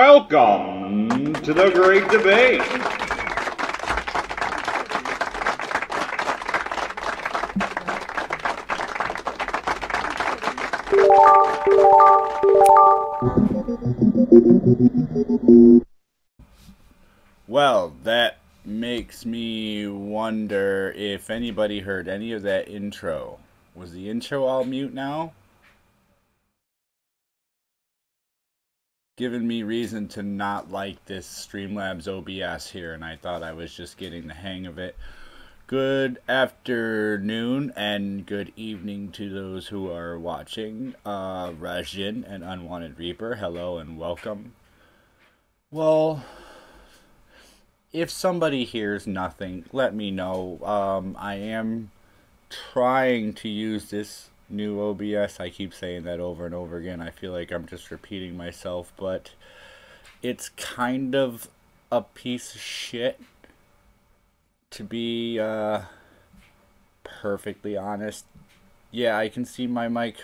Welcome to the Great Debate. Well, that makes me wonder if anybody heard any of that intro. Was the intro all mute now? Giving me reason to not like this Streamlabs OBS here, and I thought I was just getting the hang of it. Good afternoon and good evening to those who are watching. Rajin and Unwanted Reaper, hello and welcome. Well, if somebody hears nothing, let me know. I am trying to use this new OBS. I keep saying that over and over again. I feel like I'm just repeating myself, but it's kind of a piece of shit, to be perfectly honest. Yeah, I can see my mic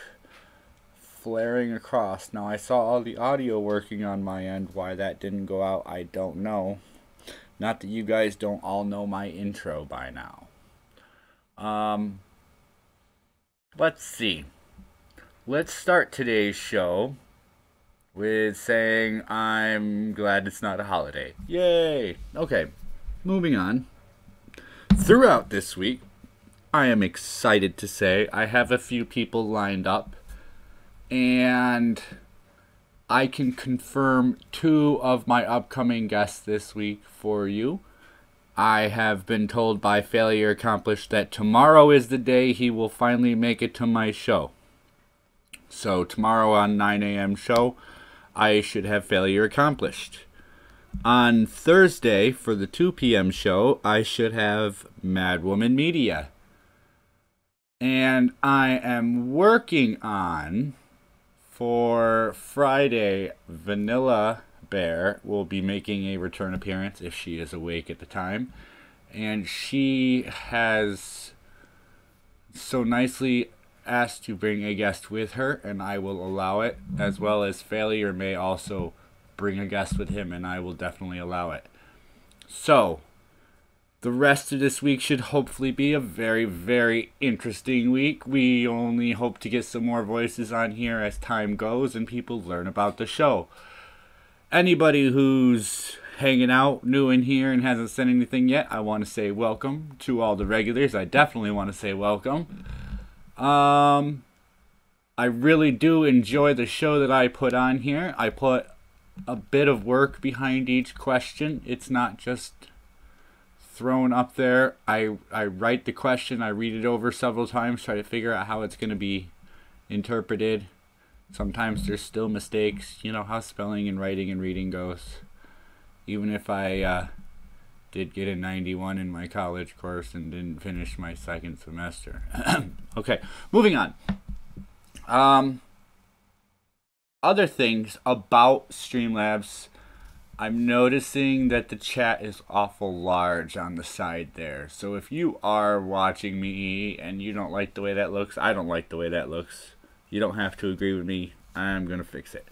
flaring across. Now, I saw all the audio working on my end. Why that didn't go out, I don't know. Not that you guys don't all know my intro by now. Let's see. Let's start today's show with saying I'm glad it's not a holiday. Yay! Okay, moving on. Throughout this week, I am excited to say I have a few people lined up, and I can confirm 2 of my upcoming guests this week for you. I have been told by Failure Accomplished that tomorrow is the day he will finally make it to my show. So tomorrow on 9 a.m. show, I should have Failure Accomplished. On Thursday, for the 2 p.m. show, I should have Madwoman Media. And I am working on, for Friday, Vanilla Bear will be making a return appearance if she is awake at the time, and she has so nicely asked to bring a guest with her, and I will allow it, as well as Failure may also bring a guest with him, and I will definitely allow it. So the rest of this week should hopefully be a very, very interesting week. We only hope to get some more voices on here as time goes and people learn about the show. Anybody who's hanging out new in here and hasn't said anything yet, I want to say welcome. To all the regulars, I definitely want to say welcome. I really do enjoy the show that I put on here. I put a bit of work behind each question. It's not just thrown up there. I write the question, I read it over several times, try to figure out how it's going to be interpreted. Sometimes there's still mistakes. You know how spelling and writing and reading goes. Even if I did get a 91 in my college course and didn't finish my second semester. Okay, moving on. Other things about Streamlabs. I'm noticing that the chat is awful large on the side there. So if you are watching me and you don't like the way that looks, I don't like the way that looks. You don't have to agree with me. I'm going to fix it.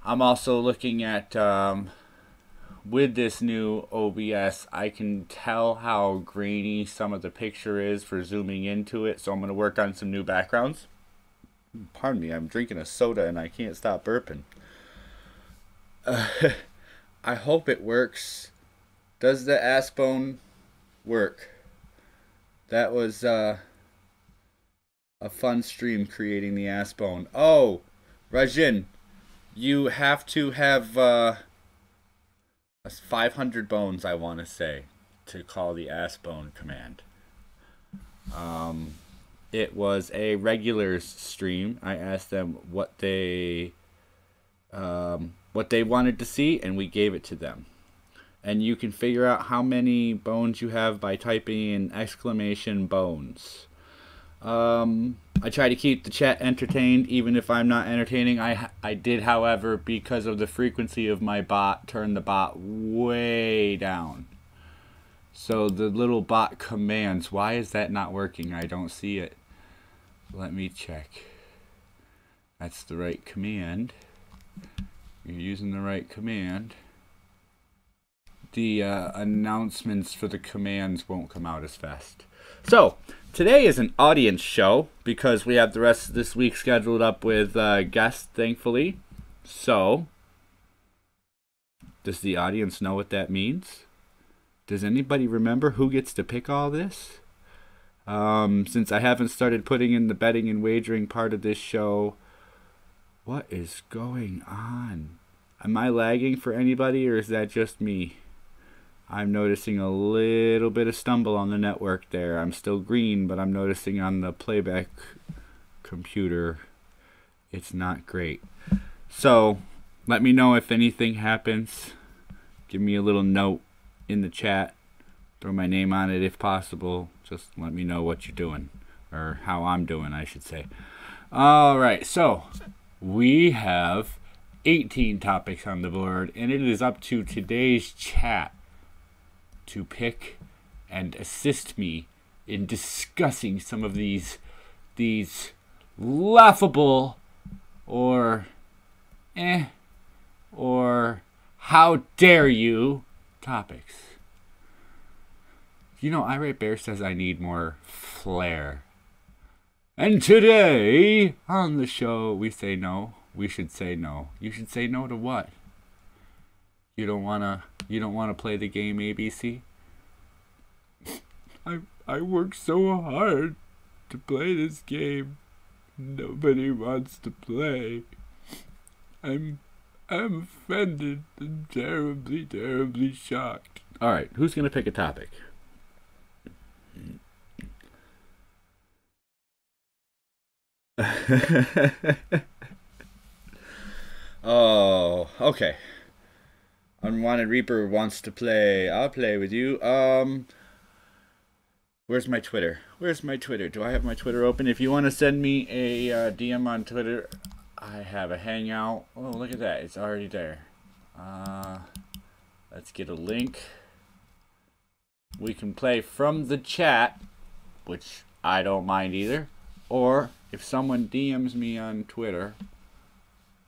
I'm also looking at, with this new OBS, I can tell how grainy some of the picture is for zooming into it. So I'm going to work on some new backgrounds. Pardon me, I'm drinking a soda and I can't stop burping. I hope it works. Does the ass bone work? That was, a fun stream creating the ass bone. Oh, Rajin, you have to have 500 bones, I want to say, to call the ass bone command. It was a regulars stream. I asked them what they wanted to see, and we gave it to them. And you can figure out how many bones you have by typing in exclamation bones. I try to keep the chat entertained, even if I'm not entertaining. I did, however, because of the frequency of my bot, turn the bot way down. So the little bot commands, why is that not working? I don't see it. Let me check. That's the right command. you're using the right command, the announcements for the commands won't come out as fast. So, today is an audience show because we have the rest of this week scheduled up with guests, thankfully. So, does the audience know what that means? Does anybody remember who gets to pick all this? Since I haven't started putting in the betting and wagering part of this show, what is going on? Am I lagging for anybody, or is that just me? I'm noticing a little bit of stumble on the network there. I'm still green, but I'm noticing on the playback computer it's not great. So, let me know if anything happens. Give me a little note in the chat. Throw my name on it if possible. Just let me know what you're doing. Or how I'm doing, I should say. Alright, so we have 18 topics on the board, and it is up to today's chat to pick and assist me in discussing some of these laughable or how dare you topics. You know, R.I.P says I need more flair. And today on the show we say no. We should say no. You should say no to what? You don't wanna play the game ABC? I work so hard to play this game. Nobody wants to play. I'm offended and terribly, terribly shocked. Alright, who's gonna pick a topic? Oh, okay. Unwanted Reaper wants to play. I'll play with you. Where's my Twitter? Where's my Twitter? Do I have my Twitter open? If you want to send me a DM on Twitter, I have a hangout. Oh, look at that. It's already there. Let's get a link. We can play from the chat, which I don't mind either. Or if someone DMs me on Twitter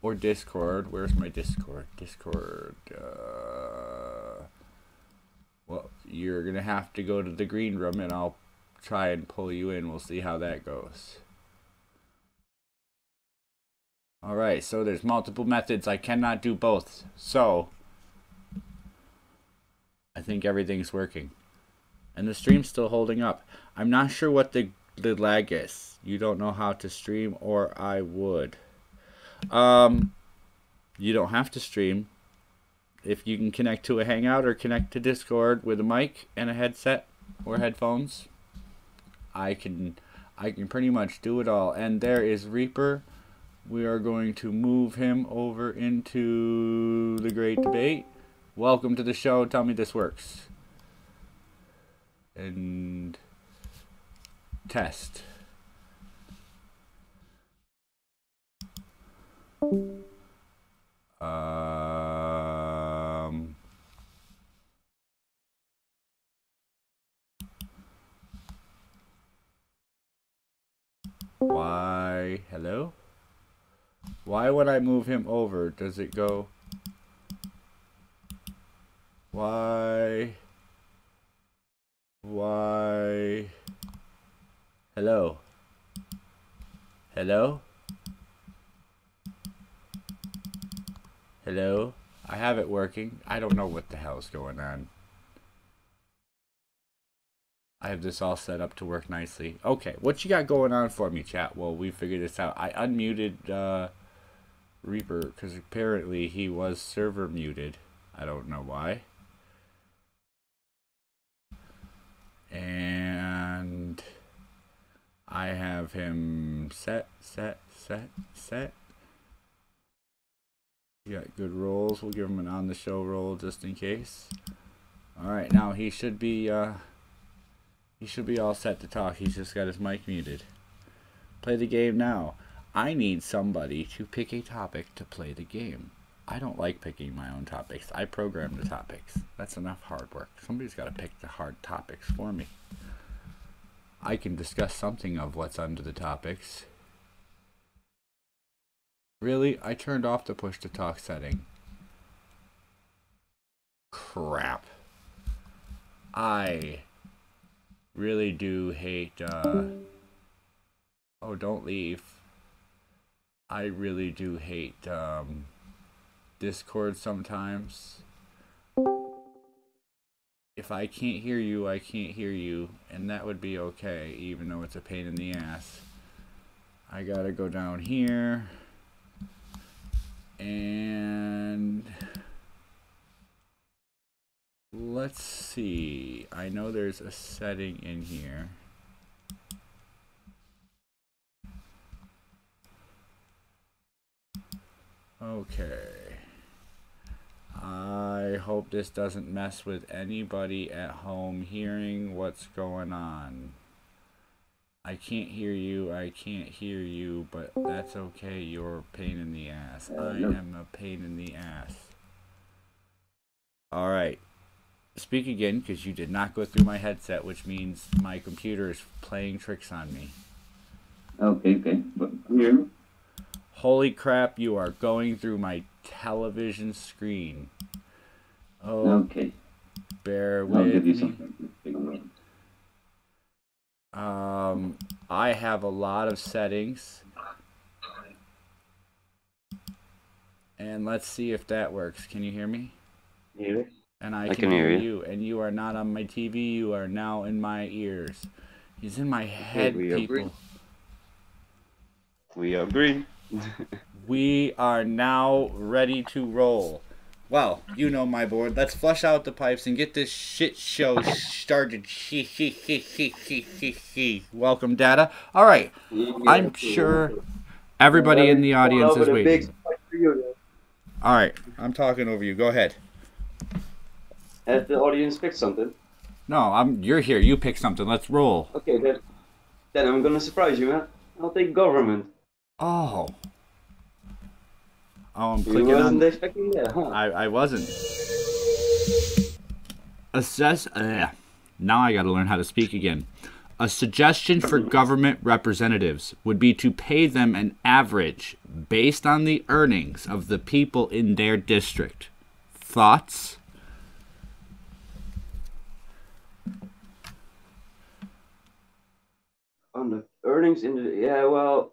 or Discord, where's my Discord? Well, you're going to have to go to the green room and I'll try and pull you in. We'll see how that goes. Alright, so there's multiple methods. I cannot do both. So, I think everything's working. And the stream's still holding up. I'm not sure what the lag is. You don't know how to stream, or I would. You don't have to stream. If you can connect to a Hangout or connect to Discord with a mic and a headset or headphones, I can pretty much do it all. And there is Reaper. We are going to move him over into the Great Debate. Welcome to the show. Tell me this works. And test. Why? Hello? Why would I move him over? Does it go? Why? Hello? Hello? Hello? I have it working. I don't know what the hell's going on. I have this all set up to work nicely. Okay, what you got going on for me, chat? Well, we figured this out. I unmuted Reaper because apparently he was server muted. I don't know why. And I have him set. You got good rolls. We'll give him an on-the-show roll just in case. Alright, now he should be all set to talk. He's just got his mic muted. Play the game now. I need somebody to pick a topic to play the game. I don't like picking my own topics. I program the topics. That's enough hard work. Somebody's got to pick the hard topics for me. I can discuss something of what's under the topics. Really? I turned off the push to talk setting. Crap. I really do hate, oh, don't leave. I really do hate, Discord sometimes. If I can't hear you, I can't hear you, and that would be okay, even though it's a pain in the ass. I gotta go down here, and let's see. I know there's a setting in here. Okay. I hope this doesn't mess with anybody at home hearing what's going on. I can't hear you, but that's okay. You're a pain in the ass. I am a pain in the ass. Alright. Speak again, because you did not go through my headset, which means my computer is playing tricks on me. Okay. But here. Holy crap, you are going through my television screen. Oh, Okay. Bear I'll with give you me. something. I have a lot of settings. And let's see if that works. Can you hear me? Yeah. And I can hear you. And you are not on my TV. You are now in my ears. He's in my head, people. We agree. We are now ready to roll. Well, you know my board. Let's flush out the pipes and get this shit show started. Welcome, data. All right. I'm sure everybody in the audience is waiting. All right. I'm talking over you. Go ahead. Has the audience picked something? No, you're here. You pick something. Let's roll. Okay, then I'm gonna surprise you, man. I'll take government. Oh. Oh, I'm clicking you wasn't expecting that, huh? I wasn't. Now I gotta learn how to speak again. A suggestion for government representatives would be to pay them an average based on the earnings of the people in their district. Thoughts? On the earnings in the... Yeah, well...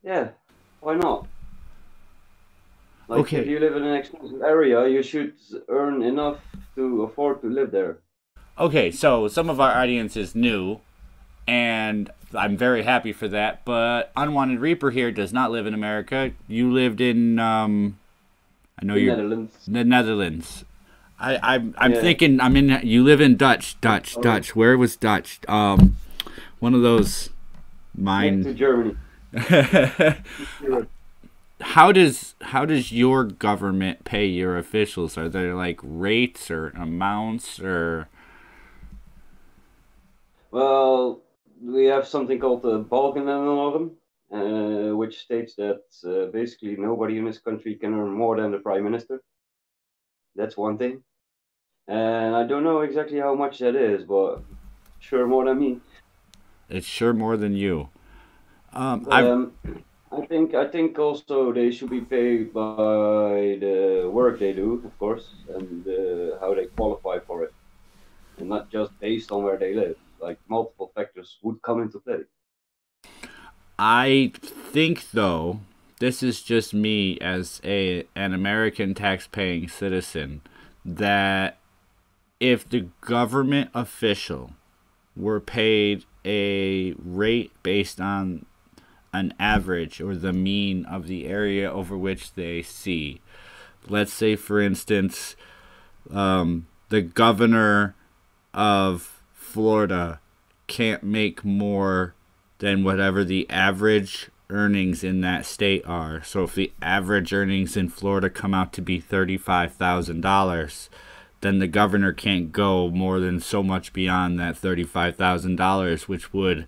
Yeah, why not? Like, okay. If you live in an expensive area, you should earn enough to afford to live there. Okay, so some of our audience is new, and I'm very happy for that, but Unwanted Reaper here does not live in America. You lived in, I know you're... Netherlands. The Netherlands. I'm thinking, you live in Dutch. Where was Dutch? One of those mine... Next to Germany. How does your government pay your officials? Are there like rates or amounts or? Well, we have something called the Balkenennorm, which states that basically nobody in this country can earn more than the prime minister. That's one thing, and I don't know exactly how much that is, but sure more than me. It's sure more than you. I think also they should be paid by the work they do, of course, and how they qualify for it, and not just based on where they live. Like multiple factors would come into play. I think, though, this is just me as an American tax-paying citizen, that if the government official were paid a rate based on an average or the mean of the area over which they see. Let's say, for instance, the governor of Florida can't make more than whatever the average earnings in that state are. So if the average earnings in Florida come out to be $35,000, then the governor can't go more than so much beyond that $35,000, which would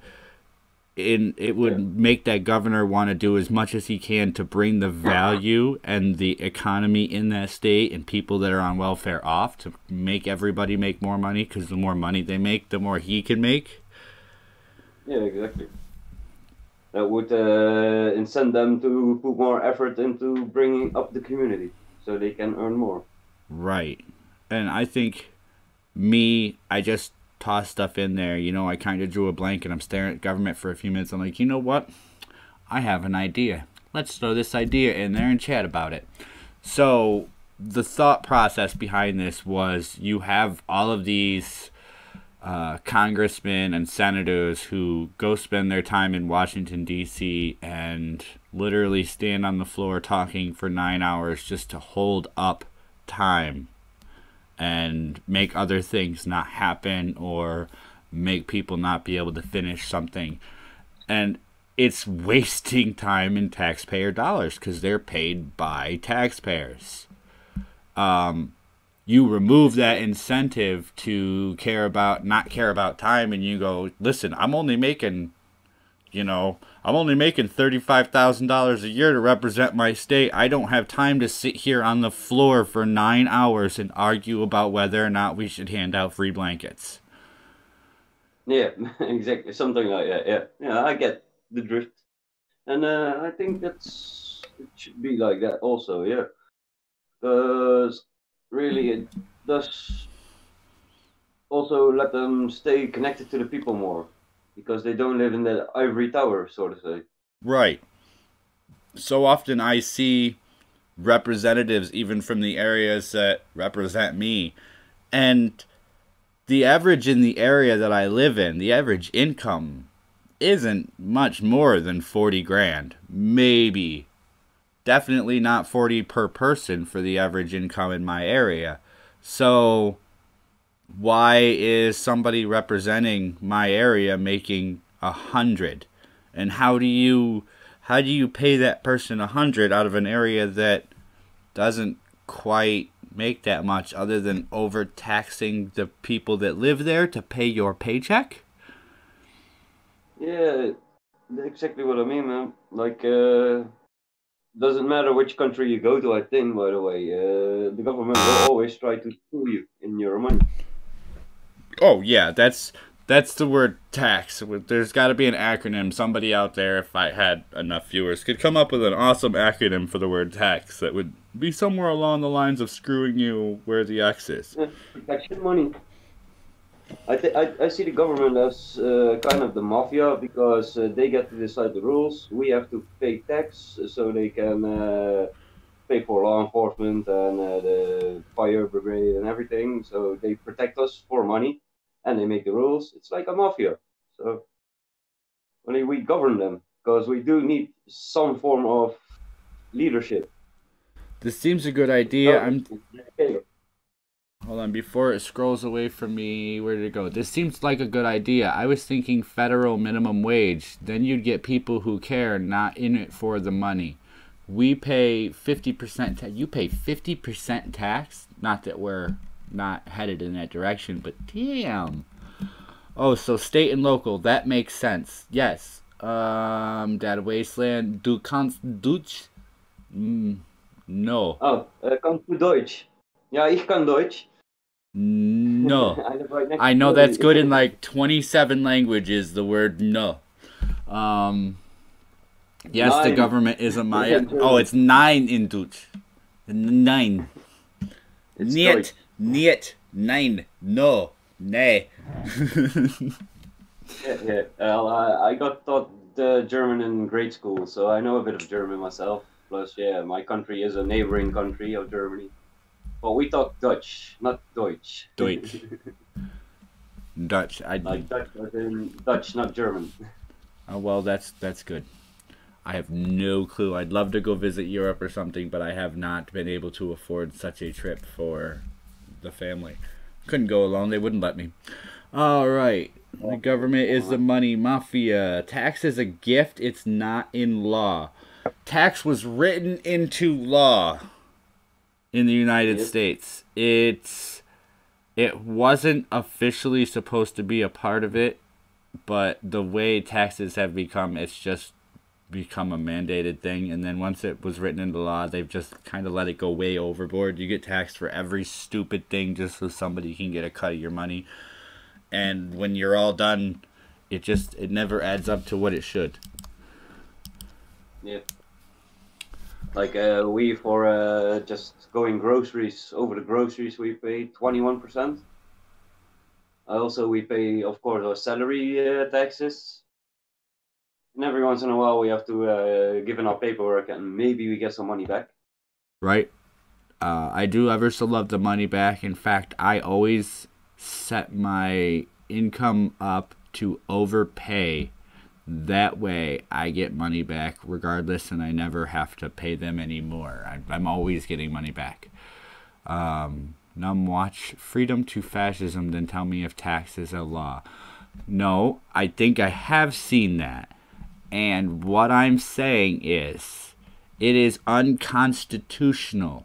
make that governor want to do as much as he can to bring the value and the economy in that state and people that are on welfare off, to make everybody make more money, because the more money they make, the more he can make. Yeah, exactly. that would incent them to put more effort into bringing up the community so they can earn more. Right. And I think I just toss stuff in there. You know, I kind of drew a blank and I'm staring at government for a few minutes. I'm like, you know what? I have an idea. Let's throw this idea in there and chat about it. So the thought process behind this was you have all of these congressmen and senators who go spend their time in Washington, D.C. and literally stand on the floor talking for 9 hours just to hold up time and make other things not happen or make people not be able to finish something. And it's wasting time and taxpayer dollars because they're paid by taxpayers. You remove that incentive to not care about time, and you go, listen, I'm only making $35,000 a year to represent my state. I don't have time to sit here on the floor for 9 hours and argue about whether or not we should hand out free blankets. Yeah, exactly, something like that. Yeah, I get the drift, and I think it should be like that also. Yeah, because really it does also let them stay connected to the people more, because they don't live in that ivory tower, so to say. Right. So often I see representatives even from the areas that represent me, and the average in the area that I live in, the average income isn't much more than 40 grand. Maybe. Definitely not 40 per person for the average income in my area. So why is somebody representing my area making 100? And how do you pay that person 100 out of an area that doesn't quite make that much, other than overtaxing the people that live there to pay your paycheck? Yeah, that's exactly what I mean, man. Like, doesn't matter which country you go to, I think, by the way, the government will always try to fool you in your money. Oh yeah, that's the word tax. There's got to be an acronym. Somebody out there, if I had enough viewers, could come up with an awesome acronym for the word tax that would be somewhere along the lines of screwing you where the X is. Protection money. I see the government as kind of the mafia, because they get to decide the rules. We have to pay tax so they can pay for law enforcement and the fire brigade and everything. So they protect us for money, and they make the rules. It's like a mafia. So only we govern them, because we do need some form of leadership. This seems a good idea. Okay. Hold on, before it scrolls away from me, where did it go? This seems like a good idea. I was thinking federal minimum wage. Then you'd get people who care, not in it for the money. We pay 50%. You pay 50% tax? Not that we're not headed in that direction, but damn. Oh, so state and local. That makes sense. Yes. Data Wasteland. Du kannst Deutsch? No. Oh, kannst du Deutsch? Ja, ich kann Deutsch. No. I know that's good in like 27 languages, the word no. Yes, Nine. the government is a Maya. Oh, it's 9 in Deutsch. 9. Niet. Niet. Nein. No. Nee. Yeah. I got taught German in grade school, so I know a bit of German myself. Plus, yeah, my country is a neighboring country of Germany. But we talk Dutch, not Deutsch. Deutsch. Dutch. Like Dutch as in Dutch, not German. Oh, well, that's good. I have no clue. I'd love to go visit Europe or something, but I have not been able to afford such a trip for the family. Couldn't go alone. They wouldn't let me. All right. The government is the money mafia. Tax is a gift. It's not in law. Tax was written into law in the United States. It wasn't officially supposed to be a part of it, but the way taxes have become, it's just become a mandated thing. And then once it was written into law, they've just kind of let it go way overboard. You get taxed for every stupid thing just so somebody can get a cut of your money. And when you're all done, it never adds up to what it should. Yeah. Like we for just going groceries over the groceries we pay 21%. Also we pay of course our salary taxes. And every once in a while we have to give in our paperwork and maybe we get some money back. Right. I do ever so love the money back. In fact, I always set my income up to overpay. That way I get money back regardless and I never have to pay them anymore. I'm always getting money back. Watch Freedom to Fascism, then tell me if tax is a law. No, I think I have seen that. And what I'm saying is, it is unconstitutional.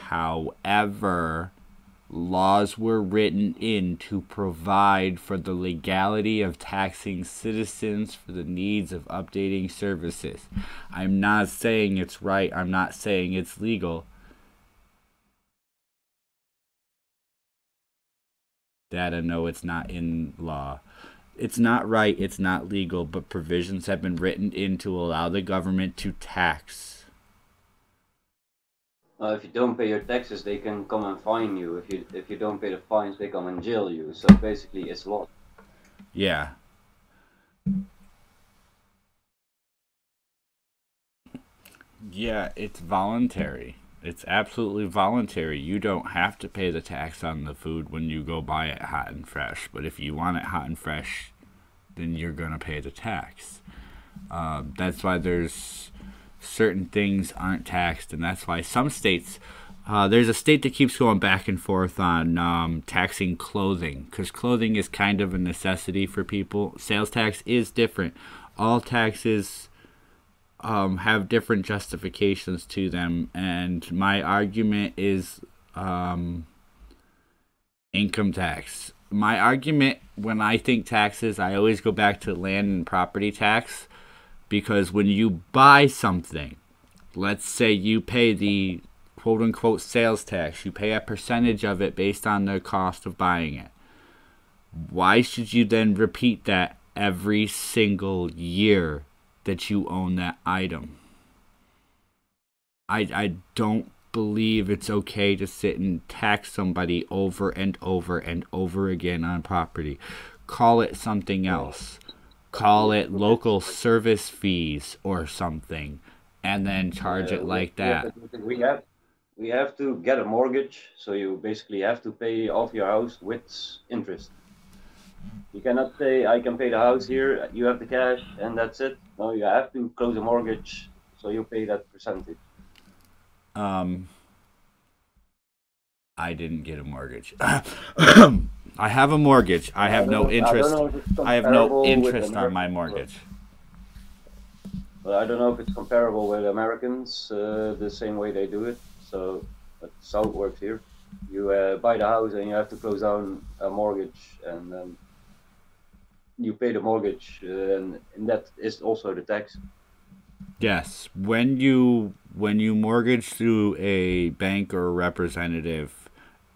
However, laws were written in to provide for the legality of taxing citizens for the needs of updating services. I'm not saying it's right. I'm not saying it's legal. Data, no, it's not in law. It's not right, it's not legal, but provisions have been written in to allow the government to tax. If you don't pay your taxes, they can come and fine you. If you don't pay the fines, they come and jail you. So basically, it's law. Yeah. Yeah, it's voluntary. It's absolutely voluntary. You don't have to pay the tax on the food when you go buy it hot and fresh. But if you want it hot and fresh, then you're going to pay the tax. That's why there's certain things aren't taxed. And that's why some states, there's a state that keeps going back and forth on taxing clothing. Because clothing is kind of a necessity for people. Sales tax is different. All taxes have different justifications to them, and my argument is income tax. My argument when I think taxes, I always go back to land and property tax, because when you buy something, let's say you pay the quote-unquote sales tax, you pay a percentage of it based on the cost of buying it. Why should you then repeat that every single year that you own that item? I don't believe it's okay to sit and tax somebody over and over and over again on property. Call it something else. Call it local service fees or something, and then charge it like that. We have to get a mortgage, so you basically have to pay off your house with interest. You cannot say, I can pay the house here, you have the cash, and that's it. No, you have to close a mortgage, so you pay that percentage. I didn't get a mortgage. I have a mortgage. I have no interest. I have no interest on my mortgage. Well, I don't know if it's comparable with Americans, the same way they do it. So that's how it works here. You buy the house and you have to close down a mortgage, and then you pay the mortgage, and that is also the tax. Yes, when you mortgage through a bank or a representative,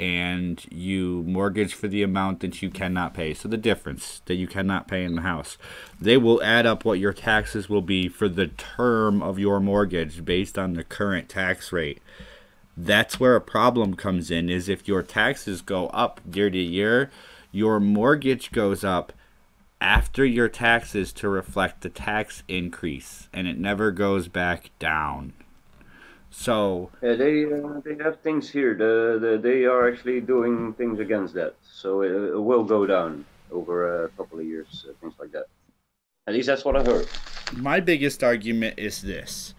and you mortgage for the amount that you cannot pay, so the difference that you cannot pay in the house, they will add up what your taxes will be for the term of your mortgage based on the current tax rate. That's where a problem comes in, is if your taxes go up year to year, your mortgage goes up after your taxes to reflect the tax increase, and it never goes back down. So yeah, they have things here. They are actually doing things against that, so it will go down over a couple of years, things like that. At least that's what I heard. My biggest argument is this.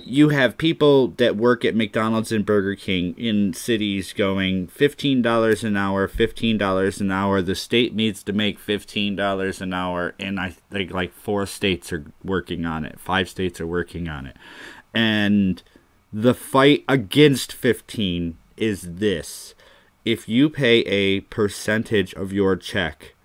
You have people that work at McDonald's and Burger King in cities going $15 an hour, $15 an hour. The state needs to make $15 an hour, and I think like 4 states are working on it. 5 states are working on it. And the fight against 15 is this. If you pay a percentage of your check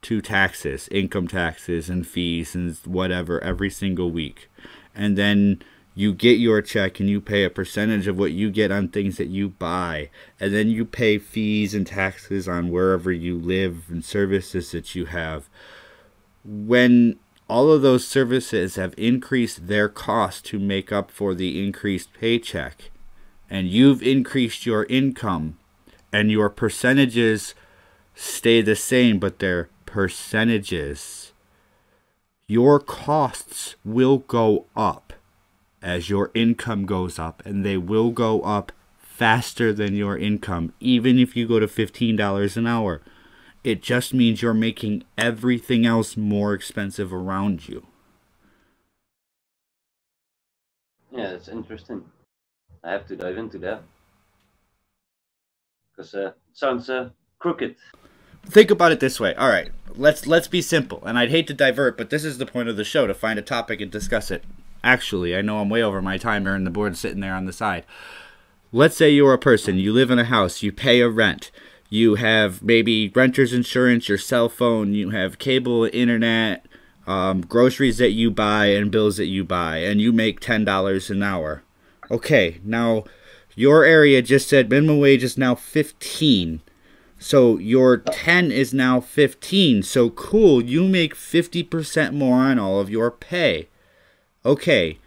to taxes, income taxes and fees and whatever every single week, and then you get your check and you pay a percentage of what you get on things that you buy, and then you pay fees and taxes on wherever you live and services that you have. When all of those services have increased their cost to make up for the increased paycheck. And you've increased your income, and your percentages stay the same, but they're percentages. Your costs will go up as your income goes up, and they will go up faster than your income, even if you go to $15 an hour. It just means you're making everything else more expensive around you. Yeah, it's interesting. I have to dive into that. Because it sounds crooked. Think about it this way. All right, let's be simple. And I'd hate to divert, but this is the point of the show, to find a topic and discuss it. Actually, I know I'm way over my timer and the board's sitting there on the side. Let's say you're a person. You live in a house. You pay a rent. You have maybe renter's insurance, your cell phone. You have cable, internet, groceries that you buy, and bills that you buy. And you make $10 an hour. Okay, now your area just said minimum wage is now 15. So your 10 is now 15. So cool, you make 50% more on all of your pay. Okay,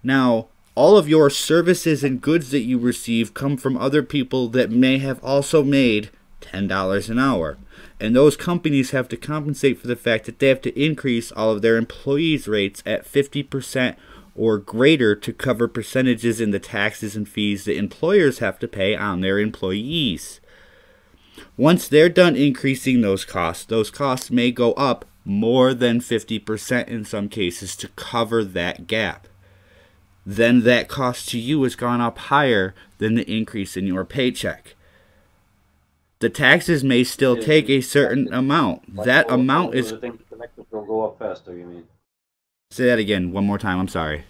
now all of your services and goods that you receive come from other people that may have also made $10 an hour. And those companies have to compensate for the fact that they have to increase all of their employees' rates at 50% or greater to cover percentages in the taxes and fees that employers have to pay on their employees. Once they're done increasing those costs may go up more than 50% in some cases to cover that gap. Then that cost to you has gone up higher than the increase in your paycheck. The taxes may still take a certain amount. That amount is... I think the collective will go up faster, you mean? Say that again, one more time, I'm sorry.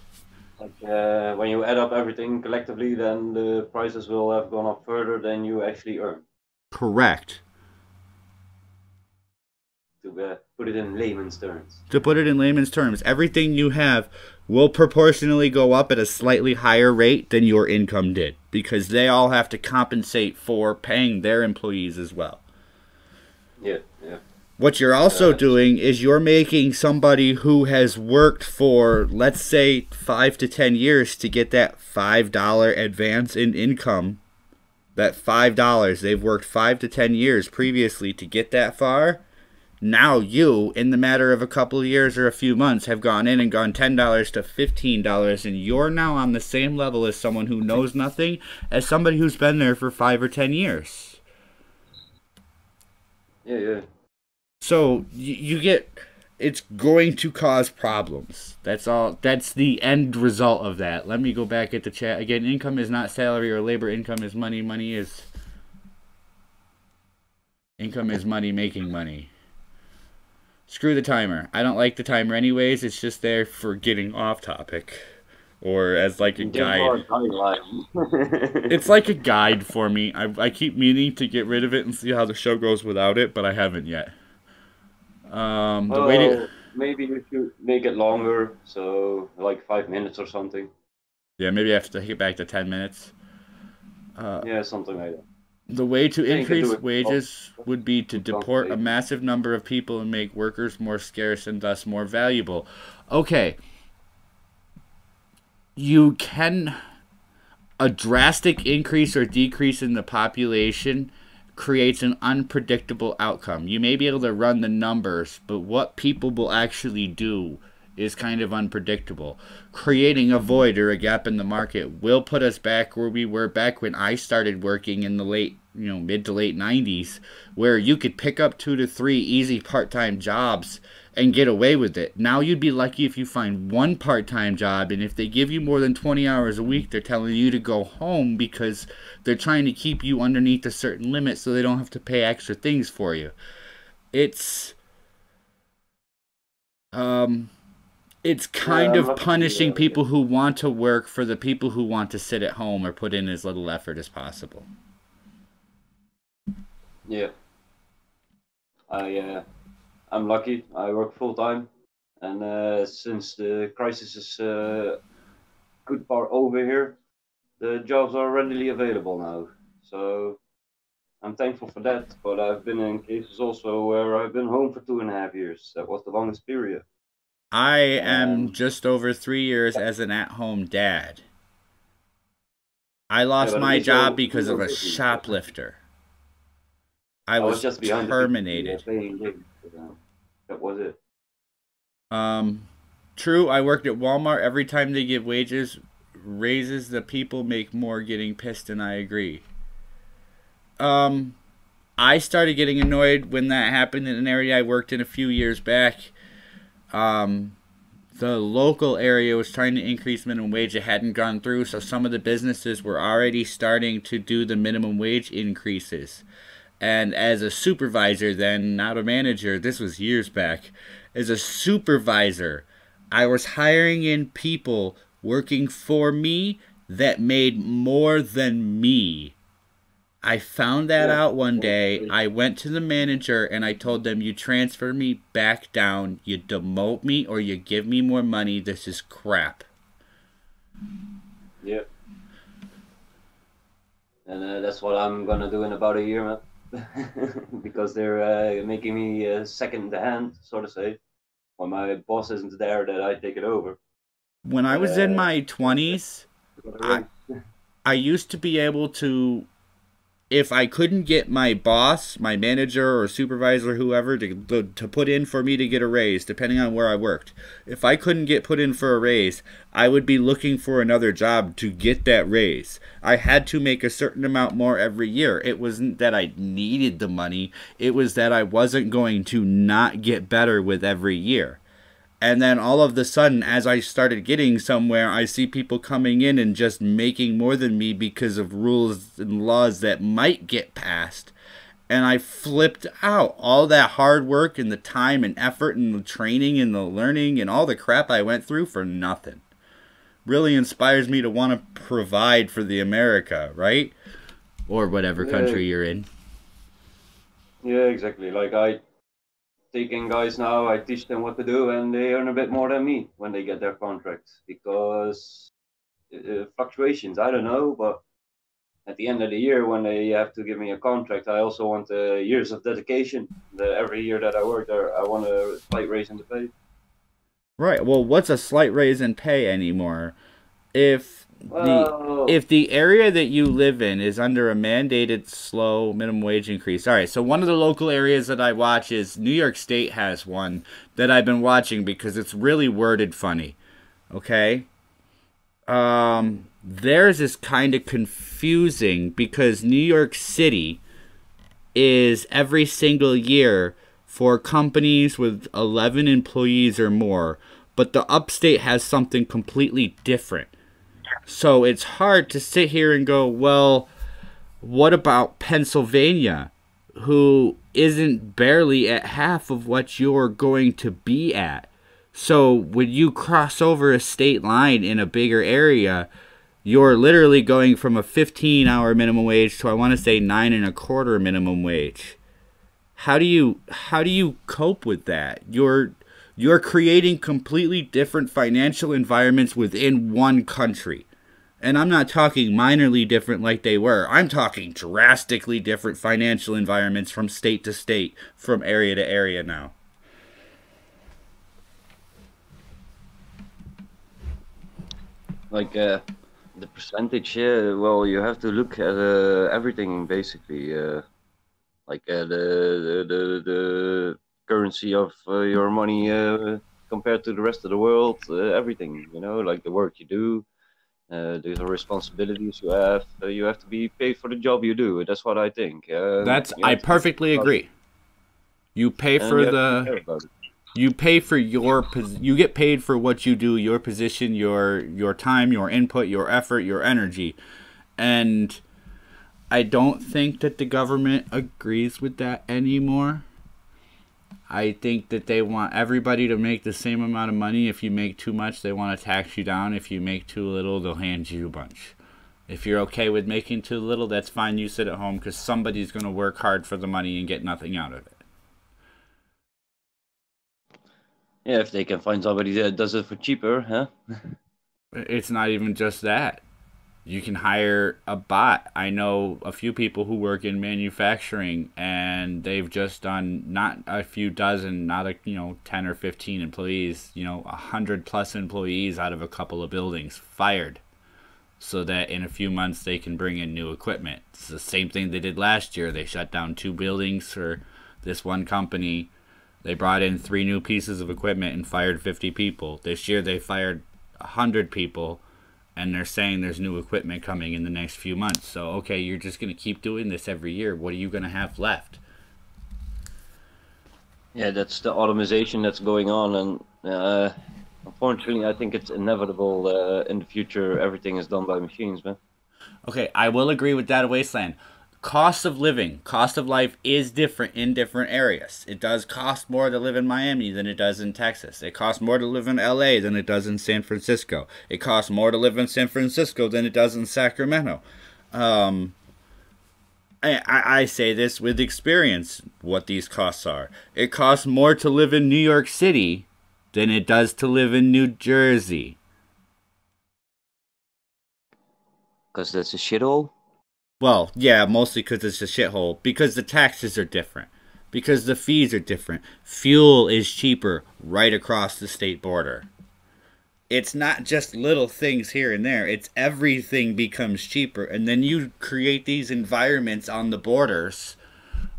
Like when you add up everything collectively, then the prices will have gone up further than you actually earn. Correct. To put it in layman's terms. To put it in layman's terms, everything you have will proportionally go up at a slightly higher rate than your income did, because they all have to compensate for paying their employees as well. Yeah. What you're also doing is you're making somebody who has worked for, let's say, 5 to 10 years to get that $5 advance in income. That $5, they've worked 5 to 10 years previously to get that far. Now you, in the matter of a couple of years or a few months, have gone in and gone $10 to $15, and you're now on the same level as someone who knows nothing as somebody who's been there for 5 or 10 years. Yeah. So you get, it's going to cause problems. That's all. That's the end result of that. Let me go back at the chat again. Income is not salary or labor. Income is money. Income is money making money. Screw the timer. I don't like the timer anyways. It's just there for getting off topic. Or as like a guide. It's like a guide for me. I keep meaning to get rid of it and see how the show goes without it, but I haven't yet. Maybe you should make it longer, so like 5 minutes or something. Yeah, maybe I have to get back to 10 minutes. Yeah, something like that. The way to increase wages would be to deport a massive number of people and make workers more scarce and thus more valuable. Okay. A drastic increase or decrease in the population creates an unpredictable outcome. You may be able to run the numbers, but what people will actually do is kind of unpredictable. Creating a void or a gap in the market will put us back where we were back when I started working in the mid to late 90s, where you could pick up 2 to 3 easy part-time jobs and get away with it. Now you'd be lucky if you find one part-time job, and if they give you more than 20 hours a week, they're telling you to go home because they're trying to keep you underneath a certain limit so they don't have to pay extra things for you. It's kind of punishing people who want to work for the people who want to sit at home or put in as little effort as possible. Yeah. I'm lucky. I work full time, and since the crisis is good part over here, the jobs are readily available now. So I'm thankful for that. But I've been in cases also where I've been home for 2.5 years. That was the longest period. I am just over 3 years as an at-home dad. I lost but at my least job because of you're a busy. shoplifter. I I was was just behind the PC terminated. playing games. That was it. True, I worked at Walmart. Every time they give wages raises, the people make more getting pissed, and I agree. I started getting annoyed when that happened in an area I worked in a few years back. The local area was trying to increase minimum wage. It hadn't gone through, so some of the businesses were already starting to do the minimum wage increases. And as a supervisor, then not a manager, this was years back. As a supervisor, I was hiring in people working for me that made more than me. I found that Yeah. out one day. I went to the manager and I told them, you transfer me back down, you demote me, or you give me more money. This is crap. Yeah. And that's what I'm gonna do in about a year, man. Because they're making me second hand, so to say. When my boss isn't there, that I take it over. When I was in Uh, my 20s, I, I used to be able to, if I couldn't get my boss, my manager or supervisor, whoever, to put in for me to get a raise, depending on where I worked. If I couldn't get put in for a raise, I would be looking for another job to get that raise. I had to make a certain amount more every year. It wasn't that I needed the money. It was that I wasn't going to not get better with every year. And then all of a sudden, as I started getting somewhere, I see people coming in and just making more than me because of rules and laws that might get passed. And I flipped out. All that hard work and the time and effort and the training and the learning and all the crap I went through for nothing. Really inspires me to want to provide for the America, right? Or whatever country you're in. Yeah, exactly. Like I take in guys now, I teach them what to do, and they earn a bit more than me when they get their contracts because fluctuations. I don't know, but at the end of the year, when they have to give me a contract, I also want years of dedication. Every year that I work there, I want a slight raise in the pay. Right. Well, what's a slight raise in pay anymore? If the Well, if the area that you live in is under a mandated slow minimum wage increase. All right, so one of the local areas that I watch is New York State has one that I've been watching because it's really worded funny. Okay? Theirs is kind of confusing because New York City is every single year for companies with 11 employees or more, but the upstate has something completely different. So it's hard to sit here and go, well, what about Pennsylvania, who isn't barely at half of what you're going to be at? So when you cross over a state line in a bigger area, you're literally going from a 15-hour minimum wage to, I want to say, 9.25 minimum wage. How do you cope with that? You're creating completely different financial environments within one country. And I'm not talking minorly different like they were. I'm talking drastically different financial environments from state to state, from area to area now. like the percentage, well, you have to look at everything basically. Like the currency of your money compared to the rest of the world, everything, like the work you do, the responsibilities you have. You have to be paid for the job you do. That's what I think. You I have to be perfectly agree. You pay and for you have to be fair about it. you pay for you get paid for what you do, your position, your time, your input, your effort, your energy. And I don't think that the government agrees with that anymore. I think that they want everybody to make the same amount of money. If you make too much, they want to tax you down. If you make too little, they'll hand you a bunch. If you're okay with making too little, that's fine. You sit at home because somebody's going to work hard for the money and get nothing out of it. Yeah, if they can find somebody that does it for cheaper, huh? It's not even just that. You can hire a bot. I know a few people who work in manufacturing, and they've just done not a few dozen, not 10 or 15 employees, 100+ employees out of a couple of buildings fired, so that in a few months they can bring in new equipment. It's the same thing they did last year. They shut down 2 buildings for this one company. They brought in 3 new pieces of equipment and fired 50 people. This year they fired 100 people. And they're saying there's new equipment coming in the next few months. So, okay, you're just going to keep doing this every year. What are you going to have left? Yeah, that's the automation that's going on. And unfortunately, I think it's inevitable in the future. Everything is done by machines, man. Okay, I will agree with that, Wasteland. Cost of living, cost of life is different in different areas. It does cost more to live in Miami than it does in Texas. It costs more to live in LA than it does in San Francisco. It costs more to live in San Francisco than it does in Sacramento. I say this with experience, what these costs are. It costs more to live in New York City than it does to live in New Jersey. Because that's a shithole? Well, yeah, mostly because it's a shithole. Because the taxes are different. Because the fees are different. Fuel is cheaper right across the state border. It's not just little things here and there. It's everything becomes cheaper. And then you create these environments on the borders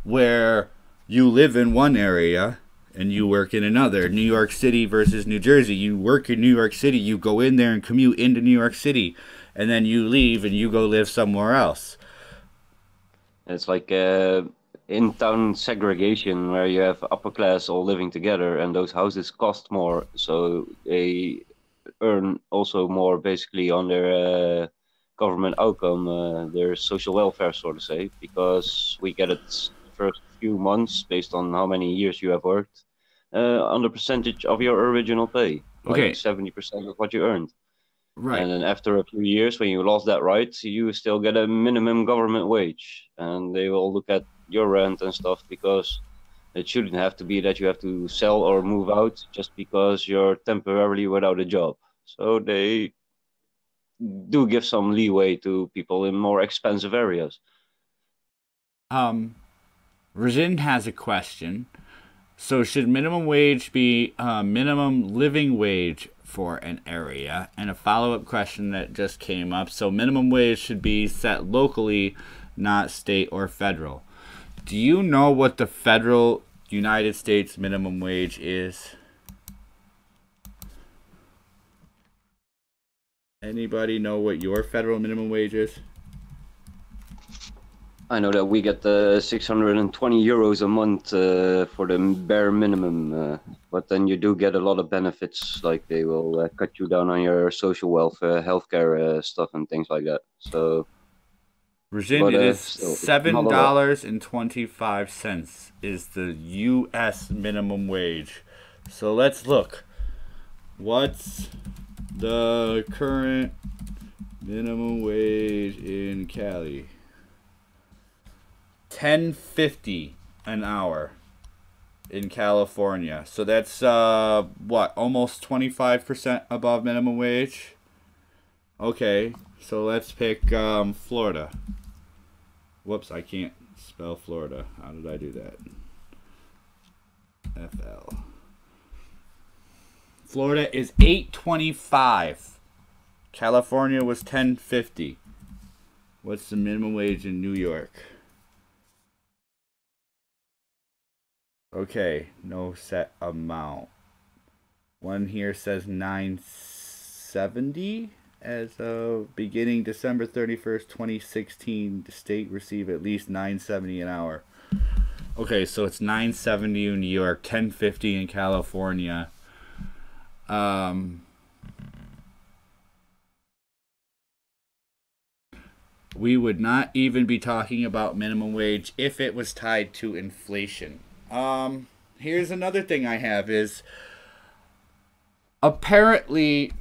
where you live in one area and you work in another. New York City versus New Jersey. You work in New York City. You go in there and commute into New York City. And then you leave and you go live somewhere else. It's like in-town segregation where you have upper class all living together, and those houses cost more, so they earn also more basically on their government outcome, their social welfare, so to say, because we get it the first few months based on how many years you have worked on the percentage of your original pay, Okay. like 70% of what you earned. Right. And then after a few years, when you lost that right, you still get a minimum government wage. And they will look at your rent and stuff, because it shouldn't have to be that you have to sell or move out just because you're temporarily without a job. So they do give some leeway to people in more expensive areas. Rajin has a question. So should minimum wage be minimum living wage for an area? And a follow-up question that just came up. So minimum wage should be set locally, not state or federal. Do you know what the federal United States minimum wage is? Anybody know what your federal minimum wage is? I know that we get 620 euros a month for the bare minimum, but then you do get a lot of benefits, like they will cut you down on your social welfare, healthcare stuff, and things like that. So, Regine, it is $7.25 is the U.S. minimum wage. So let's look. What's the current minimum wage in Cali? $10.50 an hour in California. So that's what, almost 25% above minimum wage? Okay, so let's pick Florida. Whoops, I can't spell Florida. How did I do that? FL. Florida is $8.25. California was $10.50. What's the minimum wage in New York? Okay, no set amount. One here says $9.70 as of beginning December 31st, 2016. The state received at least $9.70 an hour. Okay, so it's $9.70 in New York, $10.50 in California. We would not even be talking about minimum wage if it was tied to inflation. Here's another thing I have is apparently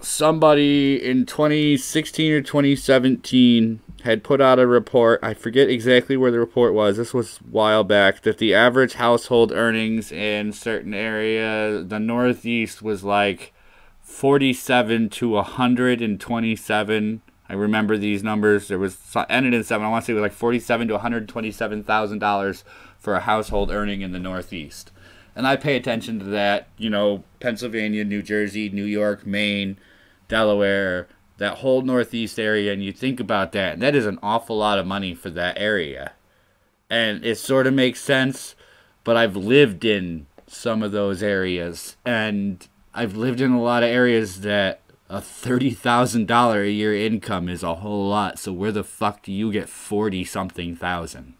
somebody in 2016 or 2017 had put out a report. I forget exactly where the report was. This was a while back, that the average household earnings in certain area, the Northeast, was like 47 to 127. I remember these numbers. There was ended in 7. I want to say it was like $47,000 to $127,000 for a household earning in the Northeast. And I pay attention to that. You know, Pennsylvania, New Jersey, New York, Maine, Delaware, that whole Northeast area. And you think about that, and that is an awful lot of money for that area. And it sort of makes sense, but I've lived in some of those areas, and I've lived in a lot of areas that a $30,000 a year income is a whole lot. So where the fuck do you get 40-something thousand?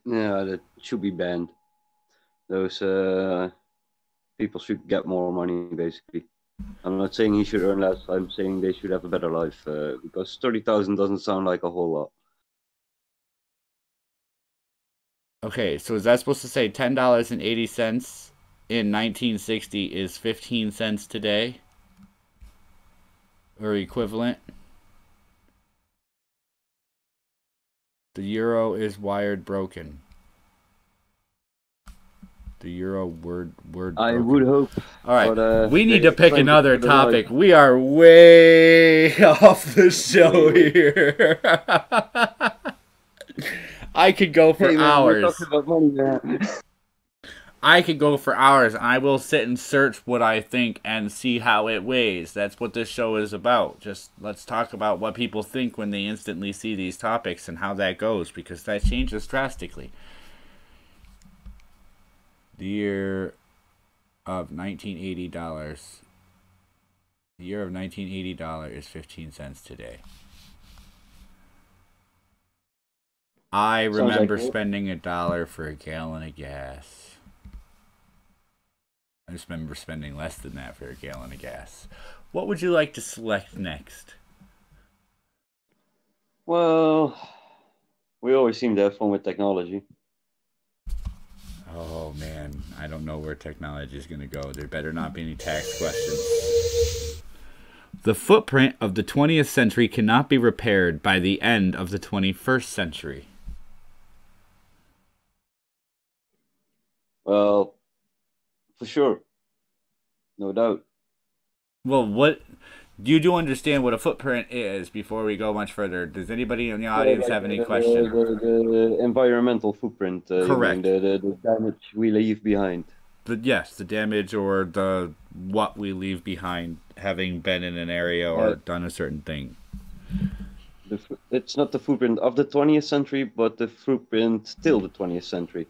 Yeah, that should be banned. Those people should get more money, basically. I'm not saying he should earn less. I'm saying they should have a better life, because 30,000 doesn't sound like a whole lot. Okay, so is that supposed to say $10.80 in 1960 is 15 cents today? Or equivalent? The euro is wired broken. The euro word I broken. would hope. All right, But, we need to pick another topic. We are way off the show here. I could go for hours. We're talking about money, man. I could go for hours. I will sit and search what I think and see how it weighs. That's what this show is about. Just let's talk about what people think when they instantly see these topics and how that goes, because that changes drastically. The year of $1980. The year of $1980 is 15 cents today. I remember spending $1 for a gallon of gas. I just remember spending less than that for a gallon of gas. What would you like to select next? Well, we always seem to have fun with technology. Oh man, I don't know where technology is going to go. There better not be any tax questions. The footprint of the 20th century cannot be repaired by the end of the 21st century. Well, for sure. No doubt. Well, what you do understand what a footprint is before we go much further. Does anybody in the audience have any questions? The environmental footprint. Correct. The damage we leave behind. Yes, the damage or the what we leave behind having been in an area or done a certain thing. It's not the footprint of the 20th century, but the footprint till the 20th century.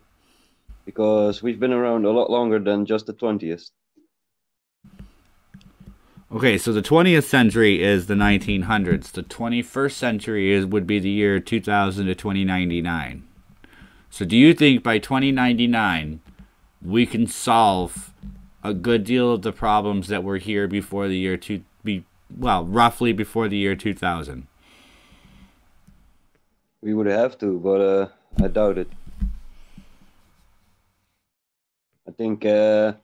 Because we've been around a lot longer than just the 20th. Okay, so the 20th century is the 1900s. The 21st century would be the year 2000 to 2099. So do you think by 2099 we can solve a good deal of the problems that were here before the year roughly before the year 2000? We would have to, but I doubt it. I think the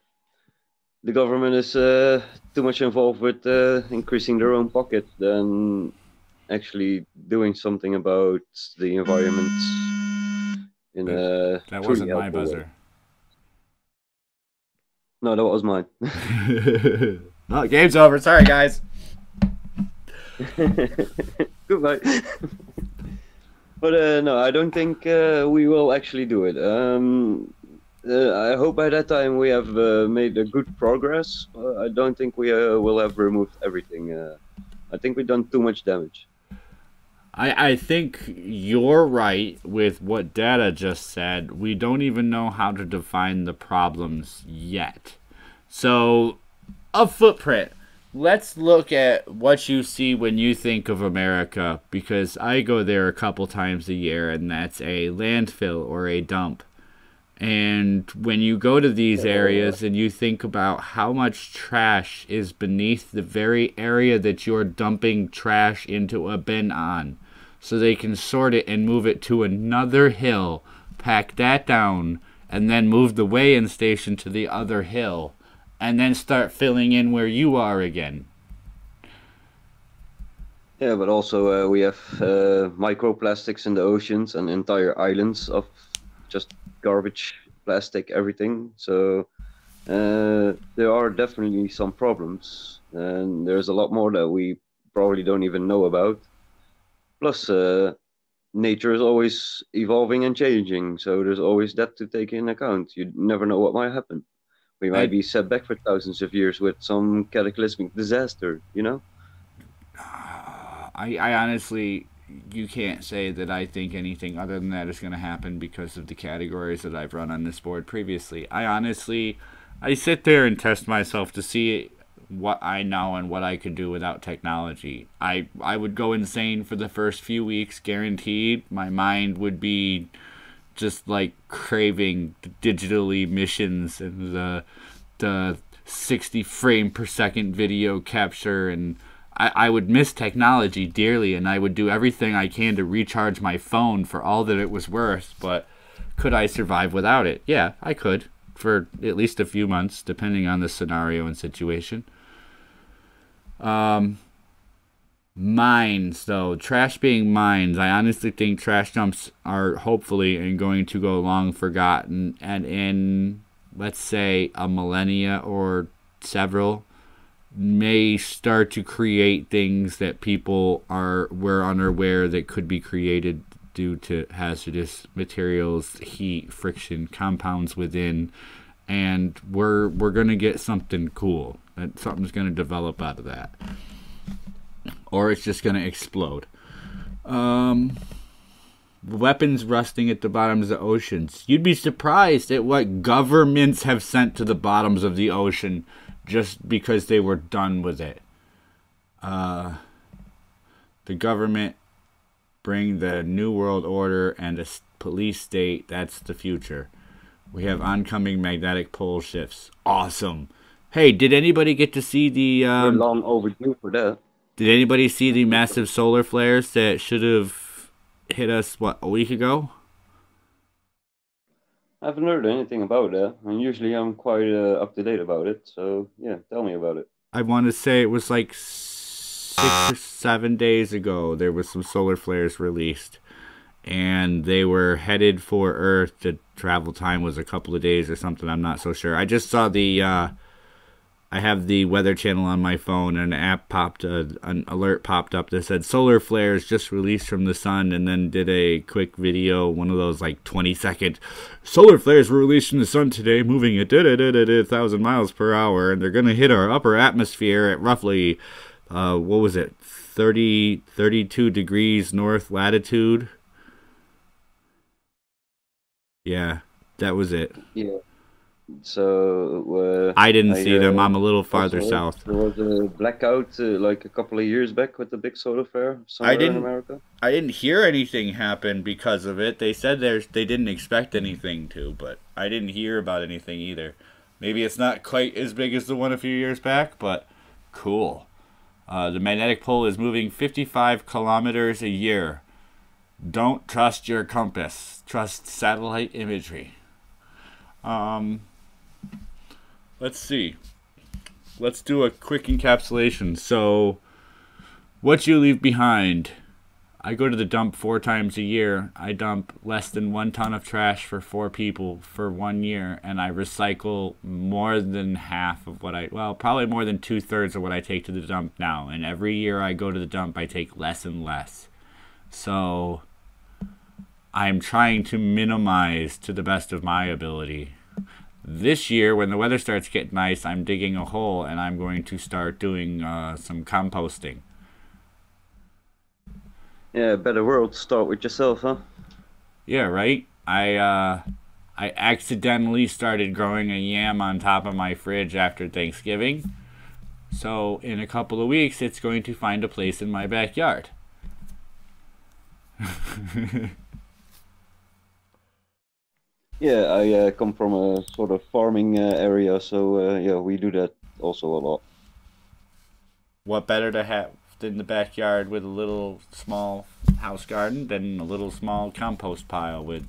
government is too much involved with increasing their own pockets than actually doing something about the environment in a That wasn't my buzzer. way. No, that was mine. Oh, game's over. Sorry, guys. Goodbye. But no, I don't think we will actually do it. I hope by that time we have made a good progress. I don't think we will have removed everything. I think we've done too much damage. I think you're right with what Data just said. We don't even know how to define the problems yet. So, a footprint. Let's look at what you see when you think of America, because I go there a couple times a year, and that's a landfill or a dump. And when you go to these areas and you think about how much trash is beneath the very area that you're dumping trash into a bin on, so they can sort it and move it to another hill, pack that down, and then move the weigh-in station to the other hill, and then start filling in where you are again. Yeah, but also we have microplastics in the oceans and entire islands of just garbage, plastic, everything. So There are definitely some problems, and there's a lot more that we probably don't even know about. Plus, nature is always evolving and changing, so there's always that to take in account. You never know what might happen. We might be set back for thousands of years with some cataclysmic disaster, you know? I honestly, you can't say that I think anything other than that is going to happen because of the categories that I've run on this board previously. I sit there and test myself to see what I know and what I could do without technology. I would go insane for the first few weeks, guaranteed. My mind would be just like craving the digital emissions and the 60 frame per second video capture, and I would miss technology dearly, and I would do everything I can to recharge my phone for all that it was worth. But could I survive without it? Yeah, I could, for at least a few months, depending on the scenario and situation. Mines, though. Trash being mines. I honestly think trash dumps are hopefully and going to go long forgotten. And in, let's say, a millennia or several, may start to create things that people were unaware that could be created due to hazardous materials, heat, friction, compounds within, and we're gonna get something cool. That something's gonna develop out of that, or it's just gonna explode. Weapons rusting at the bottoms of the oceans. You'd be surprised at what governments have sent to the bottoms of the ocean just because they were done with it. The government bring the New World Order and a police state. That's the future. We have oncoming magnetic pole shifts. Awesome. Hey, did anybody get to see the... We're long overdue for that. Did anybody see the massive solar flares that should have hit us, what, a week ago? I haven't heard anything about that, and usually I'm quite up to date about it, so yeah, tell me about it. I want to say it was like 6 or 7 days ago there was some solar flares released, and they were headed for Earth. The travel time was a couple of days or something, I'm not so sure. I just saw I have the Weather Channel on my phone, and an alert popped up that said solar flares just released from the sun, and then did a quick video, one of those like 20-second solar flares were released from the sun today, moving at 1,000 miles per hour, and they're going to hit our upper atmosphere at roughly, 32 degrees north latitude. Yeah, that was it. Yeah. So I didn't see them. I'm a little farther south. There was a blackout like a couple of years back with the big solar flare somewhere in America. I didn't hear anything happen because of it. They said they didn't expect anything to, but I didn't hear about anything either. Maybe it's not quite as big as the one a few years back, but cool. The magnetic pole is moving 55 kilometers a year. Don't trust your compass. Trust satellite imagery. Let's see. Let's do a quick encapsulation. So, what you leave behind. I go to the dump 4 times a year. I dump less than 1 ton of trash for 4 people for 1 year, and I recycle more than half of probably more than 2/3 of what I take to the dump now. And every year I go to the dump, I take less and less. So, I'm trying to minimize to the best of my ability. This year, when the weather starts getting nice, I'm digging a hole, and I'm going to start doing some composting. Yeah, better world. Start with yourself, huh? Yeah, right? I accidentally started growing a yam on top of my fridge after Thanksgiving. So, in a couple of weeks, it's going to find a place in my backyard. Yeah, I come from a sort of farming area, so yeah, we do that also a lot. What better to have in the backyard with a little small house garden than a little small compost pile with,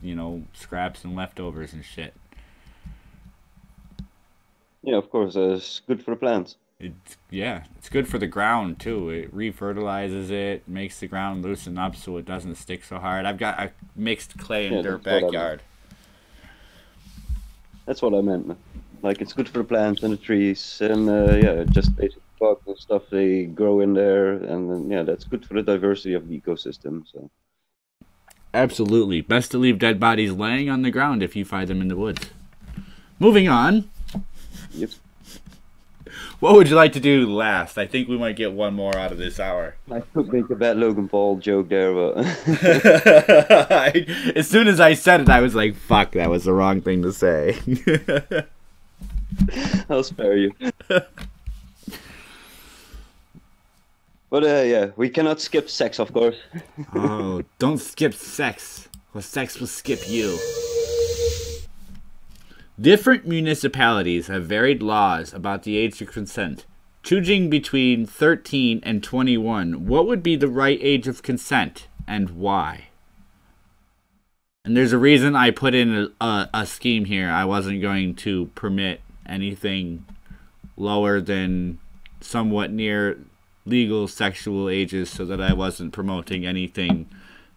scraps and leftovers and shit? Yeah, of course, it's good for the plants. It's good for the ground too. It refertilizes it, makes the ground loosen up so it doesn't stick so hard. I've got a mixed clay and dirt backyard. That's what I meant, man. Like it's good for the plants and the trees, and yeah, just basic bugs and stuff they grow in there, and then, yeah, that's good for the diversity of the ecosystem. So Absolutely. Best to leave dead bodies laying on the ground if you find them in the woods. Moving on. yep. What would you like to do last? I think we might get one more out of this hour. I could make a bad Logan Paul joke there, but As soon as I said it, I was like, fuck, that was the wrong thing to say. I'll spare you. But yeah, we cannot skip sex, of course. Oh, don't skip sex, or sex will skip you. Different municipalities have varied laws about the age of consent. Choosing between 13 and 21, what would be the right age of consent, and why? And there's a reason I put in a scheme here. I wasn't going to permit anything lower than somewhat near legal sexual ages so that I wasn't promoting anything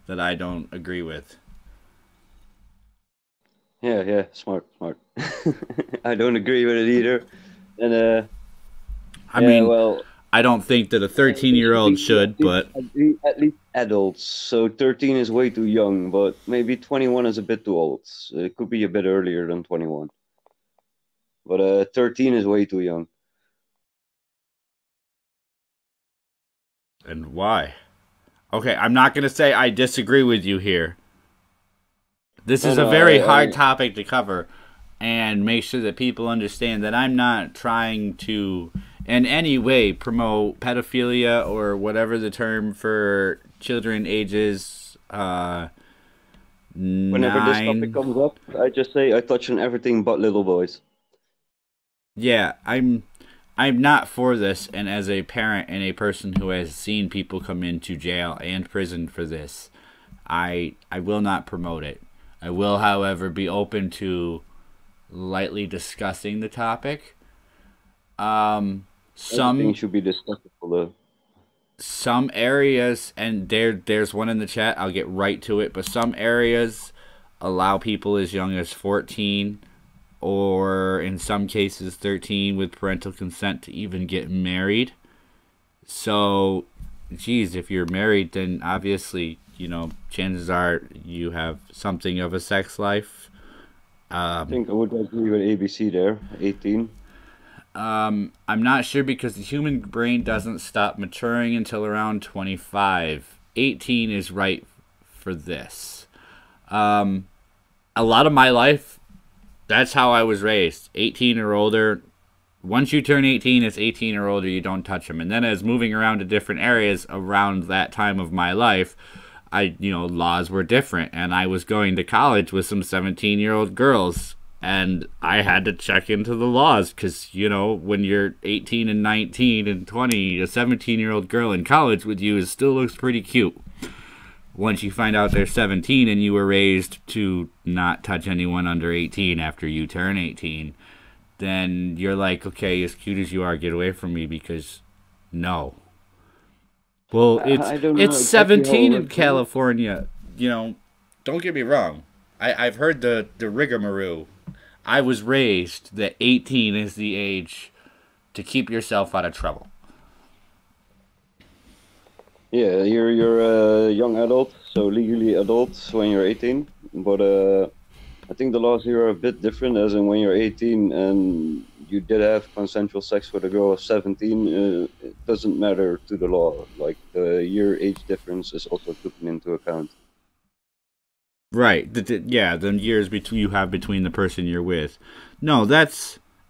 that I don't agree with. Yeah, smart. I don't agree with it either. And I mean, well, I don't think that a 13-year-old should, but at least adults. So 13 is way too young, but maybe 21 is a bit too old. It could be a bit earlier than 21. But 13 is way too young. And why? Okay, I'm not going to say I disagree with you here. This is a very hard topic to cover and make sure that people understand that I'm not trying to in any way promote pedophilia or whatever the term for children ages. Whenever this topic comes up, I just say I touch on everything but little boys. Yeah, I'm not for this, and as a parent and a person who has seen people come into jail and prison for this, I will not promote it. I will, however, be open to lightly discussing the topic. Everything should be discussable, though. Some areas, and there's one in the chat, I'll get right to it, but some areas allow people as young as 14 or in some cases 13 with parental consent to even get married. So, geez, if you're married, then obviously, you know, chances are you have something of a sex life. I think I would agree with ABC there, 18. I'm not sure because the human brain doesn't stop maturing until around 25. 18 is right for this. A lot of my life, that's how I was raised. 18 or older. Once you turn 18, it's 18 or older, you don't touch them. And then as moving around to different areas around that time of my life, laws were different. And I was going to college with some 17-year-old girls. And I had to check into the laws because, you know, when you're 18 and 19 and 20, a 17-year-old girl in college with you still looks pretty cute. Once you find out they're 17 and you were raised to not touch anyone under 18 after you turn 18, then you're like, okay, as cute as you are, get away from me because no. Well, it's 17 in California. You know, don't get me wrong. I've heard the rigmarole. I was raised that 18 is the age to keep yourself out of trouble. Yeah, you're a young adult, so legally adult when you're 18. But I think the laws here are a bit different, as in when you're 18 and you did have consensual sex with a girl of 17, it doesn't matter to the law. Like the year age difference is also taken into account. Right. The years you have between the person you're with. No,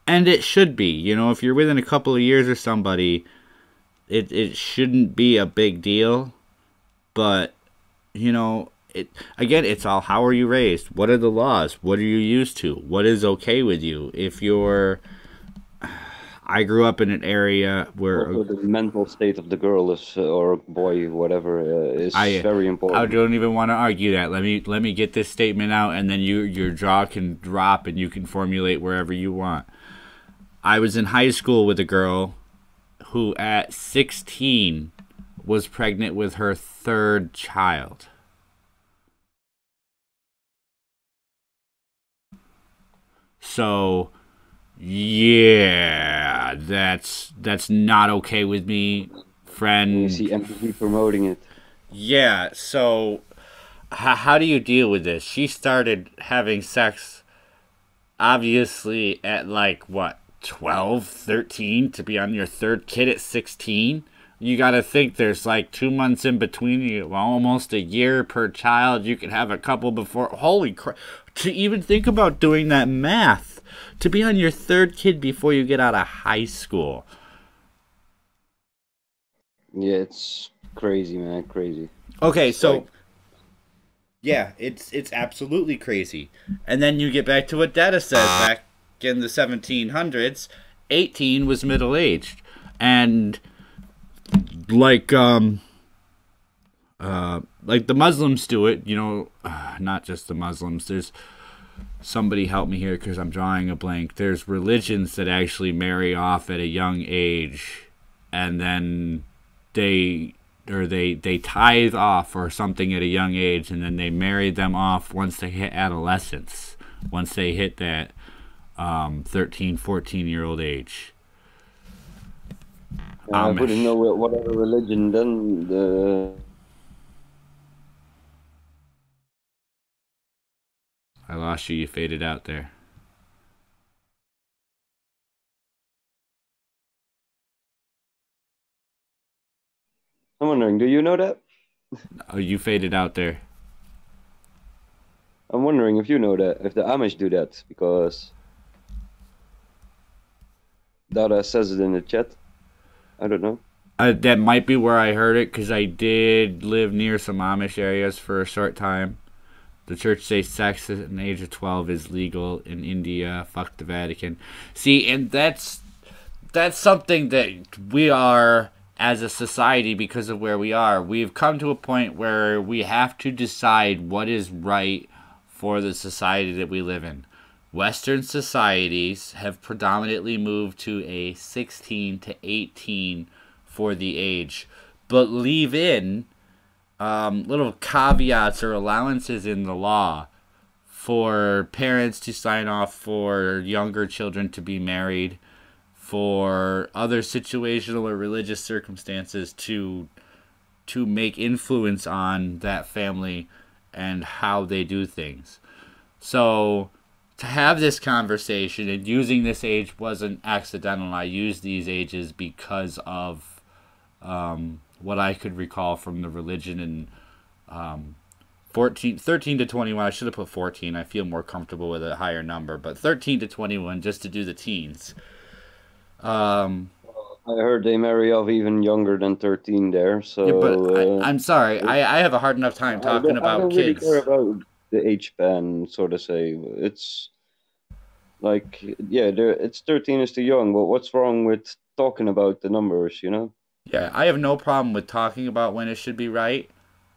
and it should be. You know, if you're within a couple of years of somebody, it shouldn't be a big deal. But, you know, it's all how are you raised? What are the laws? What are you used to? What is okay with you? I grew up in an area where also the mental state of the girl is or boy, whatever, is very important. I don't even want to argue that. Let me get this statement out, and then your jaw can drop and you can formulate wherever you want. I was in high school with a girl who at 16 was pregnant with her third child. So, Yeah, that's not okay with me, friend. You see MTV promoting it. Yeah, so how do you deal with this? She started having sex obviously at like what, 12, 13 to be on your third kid at 16? You got to think there's like 2 months in between you, well, almost a year per child. You could have a couple before. Holy crap. To even think about doing that math, to be on your third kid before you get out of high school. Yeah, it's crazy, man, crazy. Okay, It's so like, yeah, it's absolutely crazy. And then you get back to what Data says back in the 1700s, 18 was middle-aged. And like the Muslims do it, you know, not just the Muslims. There's somebody help me here because I'm drawing a blank. There's religions that actually marry off at a young age, and then they tithe off or something at a young age, and then they marry them off once they hit adolescence, once they hit that 13, 14-year-old age. I wouldn't know what other religion then. I lost you. You faded out there. I'm wondering, do you know that? Oh, you faded out there. I'm wondering if you know that, if the Amish do that, because Dada says it in the chat. I don't know. That might be where I heard it, because I did live near some Amish areas for a short time. The church says sex at an age of 12 is legal in India. Fuck the Vatican. See, and that's something that we are, as a society, because of where we are, we've come to a point where we have to decide what is right for the society that we live in. Western societies have predominantly moved to a 16 to 18 for the age, but leave in little caveats or allowances in the law for parents to sign off for younger children to be married, for other situational or religious circumstances to make influence on that family and how they do things. So to have this conversation, and using this age wasn't accidental. I used these ages because of what I could recall from the religion. And 13 to 21, I should have put 14. I feel more comfortable with a higher number, but 13 to 21 just to do the teens. I heard they marry off even younger than 13 there, so... Yeah, but I'm sorry, I have a hard enough time talking about I don't kids. really care about the age span, sort of say. It's like, yeah, it's 13 is too young, but what's wrong with talking about the numbers, you know? Yeah, I have no problem with talking about when it should be right.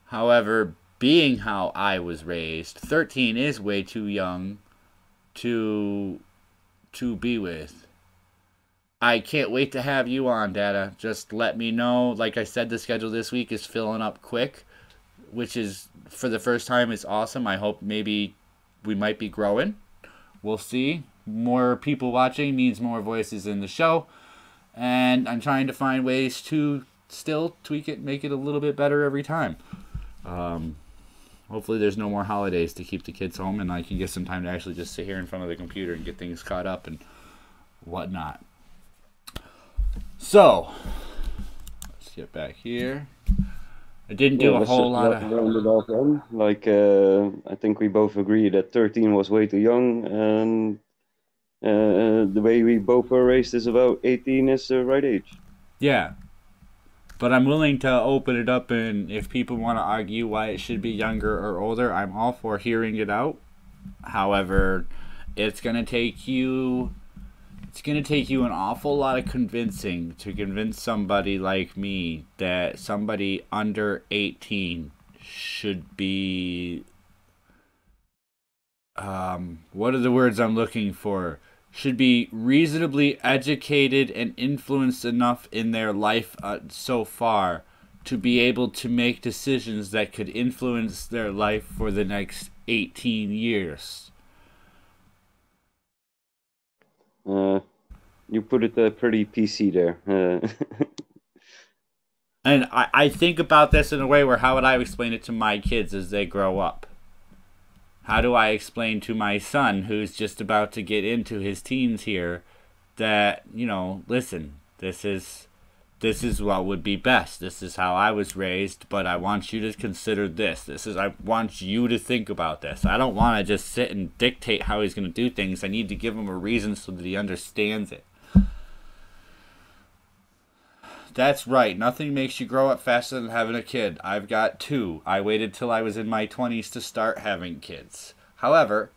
However, being how I was raised, 13 is way too young to be with. I can't wait to have you on, Data. Just let me know. Like I said, the schedule this week is filling up quick, which is, for the first time, is awesome. I hope maybe we might be growing. We'll see. More people watching means more voices in the show. And I'm trying to find ways to still tweak it, make it a little bit better every time. Hopefully there's no more holidays to keep the kids home, and I can get some time to actually just sit here in front of the computer and get things caught up and whatnot. So, let's get back here. I didn't do a whole lot of... Like, I think we both agree that 13 was way too young, and the way we both were raised is about 18 is the right age. Yeah. But I'm willing to open it up, and if people want to argue why it should be younger or older, I'm all for hearing it out. However, it's going to take you an awful lot of convincing to convince somebody like me that somebody under 18 should be, what are the words I'm looking for? Should be reasonably educated and influenced enough in their life so far to be able to make decisions that could influence their life for the next 18 years. You put it pretty PC there. And I think about this in a way where how would I explain it to my kids as they grow up? How do I explain to my son, who's just about to get into his teens here, that, you know, listen, this is what would be best. This is how I was raised, but I want you to consider this. I want you to think about this. I don't want to just sit and dictate how he's going to do things. I need to give him a reason so that he understands it. That's right. Nothing makes you grow up faster than having a kid. I've got 2. I waited till I was in my 20s to start having kids. However,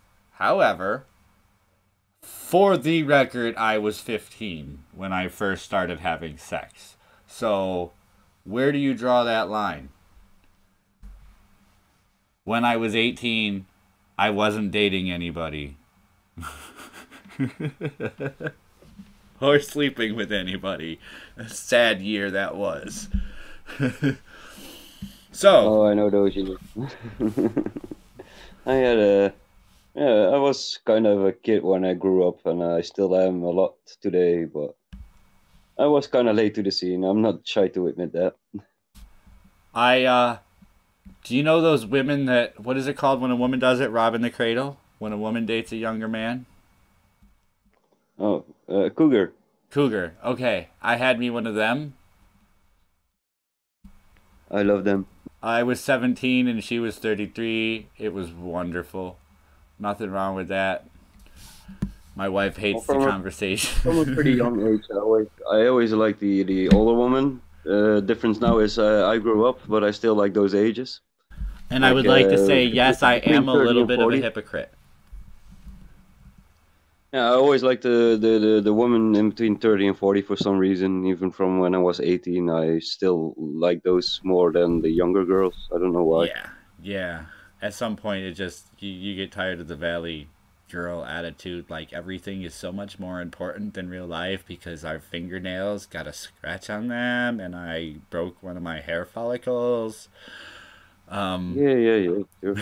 for the record, I was 15 when I first started having sex. So, where do you draw that line? When I was 18, I wasn't dating anybody. Or sleeping with anybody. A sad year that was. So. Oh, I know those years. I was kind of a kid when I grew up, and I still am a lot today, but I was kind of late to the scene. I'm not shy to admit that. Do you know those women that, what is it called when a woman does it? Robbing the cradle? When a woman dates a younger man? Oh, cougar. Cougar. Okay. I had me one of them. I love them. I was 17 and she was 33. It was wonderful. Nothing wrong with that. My wife hates the conversation. From a pretty young age, I always like the older woman. Difference now is I grew up, but I still like those ages. And I would like to say, yes, I am a little bit of a hypocrite. Yeah, I always liked the woman in between 30 and 40 for some reason. Even from when I was 18, I still like those more than the younger girls. I don't know why. Yeah. At some point, it just, you get tired of the valley girl attitude. Like, everything is so much more important than real life because our fingernails got a scratch on them and I broke one of my hair follicles. Yeah. Sure.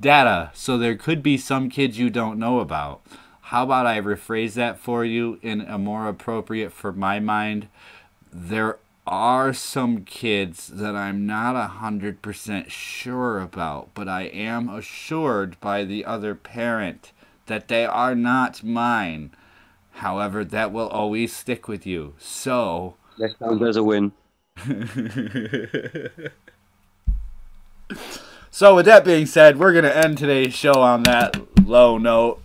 Data. So there could be some kids you don't know about. How about I rephrase that for you in a more appropriate for my mind? There are some kids that I'm not 100% sure about, but I am assured by the other parent that they are not mine. However, that will always stick with you. So... that counts as a win. So with that being said, we're going to end today's show on that low note.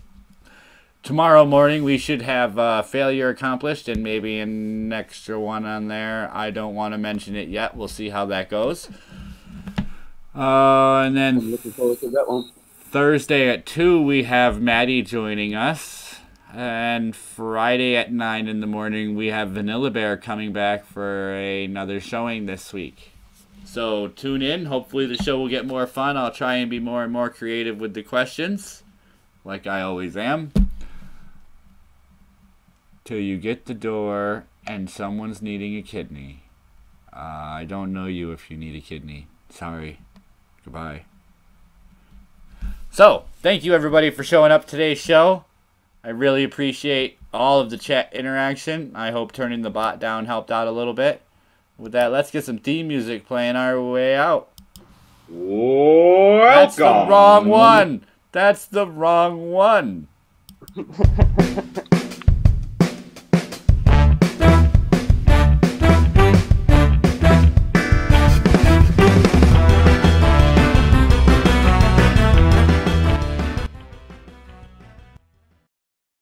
Tomorrow morning we should have failure accomplished and maybe an extra one on there. I don't want to mention it yet. We'll see how that goes. And then I'm looking forward to that one. Thursday at 2 we have Maddie joining us. And Friday at 9 in the morning we have Vanilla Bear coming back for another showing this week. So tune in. Hopefully the show will get more fun. I'll try and be more and more creative with the questions, like I always am. Till you get the door and someone's needing a kidney. I don't know you if you need a kidney. Sorry. Goodbye. So, thank you everybody for showing up today's show. I really appreciate all of the chat interaction. I hope turning the bot down helped out a little bit. With that, let's get some theme music playing our way out. Welcome. That's the wrong one. That's the wrong one.